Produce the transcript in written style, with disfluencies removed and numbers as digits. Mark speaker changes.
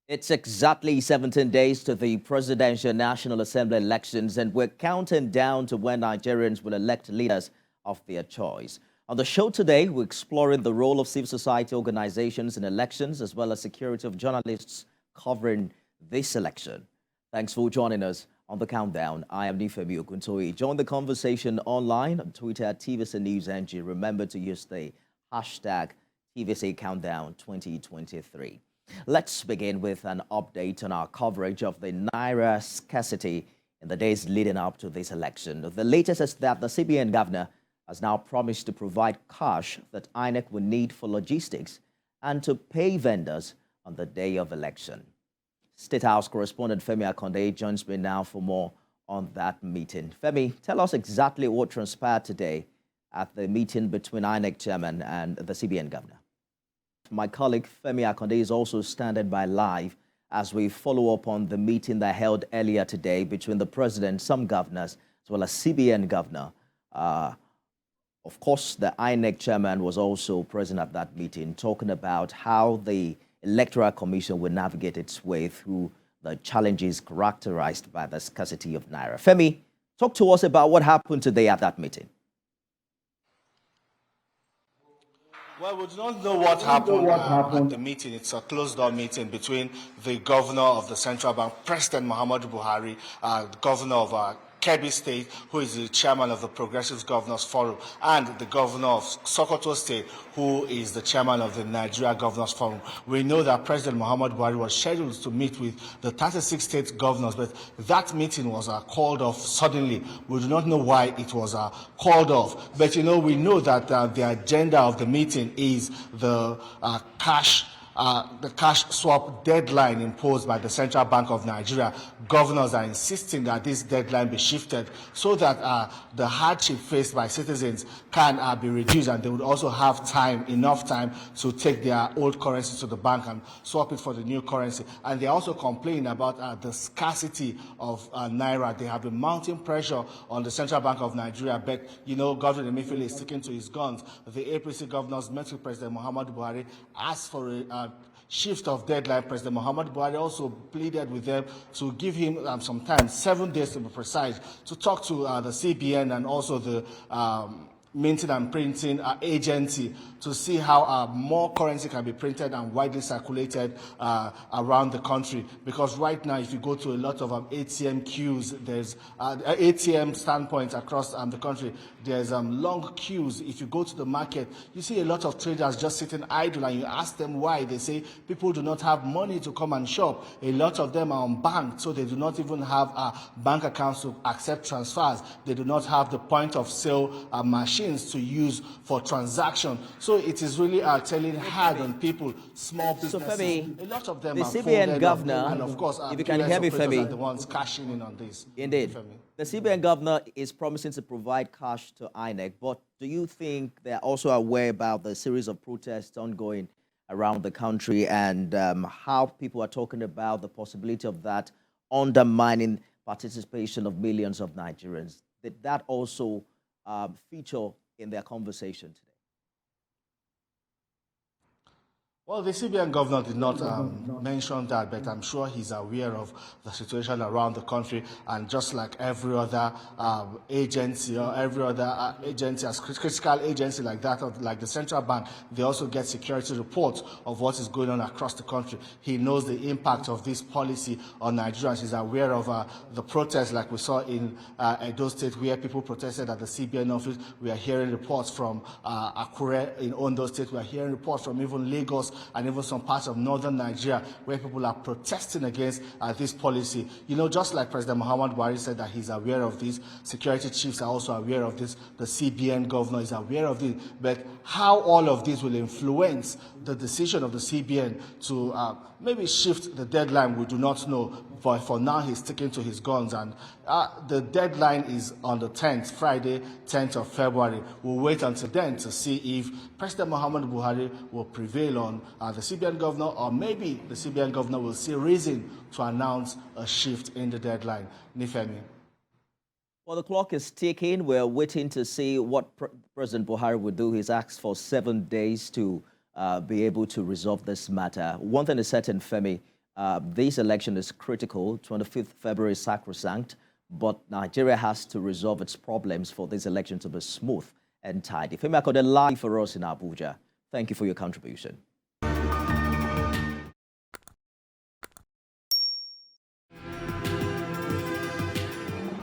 Speaker 1: It's exactly 17 days to the Presidential National Assembly elections, and we're counting down to when Nigerians will elect leaders of their choice. On the show today, we're exploring the role of civil society organizations in elections, as well as security of journalists covering this election. Thanks for joining us on the countdown. I am Nifemi Okuntoye. Join the conversation online on Twitter at TVC News NG. Remember to use the hashtag TVC Countdown 2023. Let's begin with an update on our coverage of the Naira scarcity in the days leading up to this election. The latest is that the CBN Governor has now promised to provide cash that INEC will need for logistics and to pay vendors on the day of election. State House correspondent Femi Akonde joins me now for more on that meeting. Femi, tell us exactly what transpired today at the meeting between INEC chairman and the CBN Governor. My colleague Femi Akonde is also standing by live as we follow up on the meeting that held earlier today between the president, some governors, as well as CBN Governor. Of course, the INEC chairman was also present at that meeting, talking about how the Electoral Commission will navigate its way through the challenges characterized by the scarcity of Naira. Femi, talk to us about what happened today at that meeting.
Speaker 2: Well, we do not know what happened at the meeting. It's a closed-door meeting between the governor of the central bank, President Muhammadu Buhari, the governor of Kebbi State, who is the chairman of the Progressive Governors Forum, and the governor of Sokoto State, who is the chairman of the Nigeria Governors Forum. We know that President Muhammadu Buhari was scheduled to meet with the 36 state governors, but that meeting was called off suddenly. We do not know why it was called off. But, we know that the agenda of the meeting is the cash swap deadline imposed by the Central Bank of Nigeria. Governors are insisting that this deadline be shifted so that the hardship faced by citizens can be reduced, and they would also have enough time to take their old currency to the bank and swap it for the new currency. And they're also complaining about the scarcity of Naira. They have been mounting pressure on the Central Bank of Nigeria, but, Governor Emefiele is sticking to his guns. The APC governors met with President Muhammadu Buhari, asked for a shift of deadline. President Muhammadu Buhari also pleaded with them to give him some time, 7 days to be precise, to talk to the CBN and also the minting and printing agency to see how more currency can be printed and widely circulated around the country. Because right now, if you go to a lot of ATM queues, there's ATM standpoints across the country, there's long queues. If you go to the market, you see a lot of traders just sitting idle, and you ask them why. They say people do not have money to come and shop. A lot of them are unbanked, so they do not even have bank accounts to accept transfers. They do not have the point of sale machines to use for transaction. So it is really telling hard on people, small businesses.
Speaker 1: So Femi,
Speaker 2: a lot of them
Speaker 1: the
Speaker 2: are
Speaker 1: CBN governor,
Speaker 2: and of course,
Speaker 1: if you can hear me, Femi,
Speaker 2: are the ones cashing in on this.
Speaker 1: Indeed.
Speaker 2: Femi.
Speaker 1: The CBN governor is promising to provide cash to INEC, but do you think they're also aware about the series of protests ongoing around the country and how people are talking about the possibility of that undermining participation of millions of Nigerians? Did that also feature in their conversation today?
Speaker 2: Well, the CBN governor did not mention that, but I'm sure he's aware of the situation around the country. And just like every other agency or every other agency, as critical agency like that, like the central bank, they also get security reports of what is going on across the country. He knows the impact of this policy on Nigerians. He's aware of the protests like we saw in Edo State, where people protested at the CBN office. We are hearing reports from Akure in Ondo State. We are hearing reports from even Lagos and even some parts of northern Nigeria where people are protesting against this policy. Just like President Muhammadu Buhari said that he's aware of this, security chiefs are also aware of this, the CBN governor is aware of this, but how all of this will influence the decision of the CBN to maybe shift the deadline, we do not know. But for now, he's sticking to his guns, and the deadline is on the 10th, Friday, 10th of February. We'll wait until then to see if President Muhammadu Buhari will prevail on the CBN governor, or maybe the CBN governor will see reason to announce a shift in the deadline. Nifemi.
Speaker 1: Well, the clock is ticking. We're waiting to see what President Buhari will do. He's asked for 7 days to be able to resolve this matter. One thing is certain, Femi, This election is critical. 25th February is sacrosanct, but Nigeria has to resolve its problems for this election to be smooth and tidy. Femi Akode live for us in Abuja. Thank you for your contribution.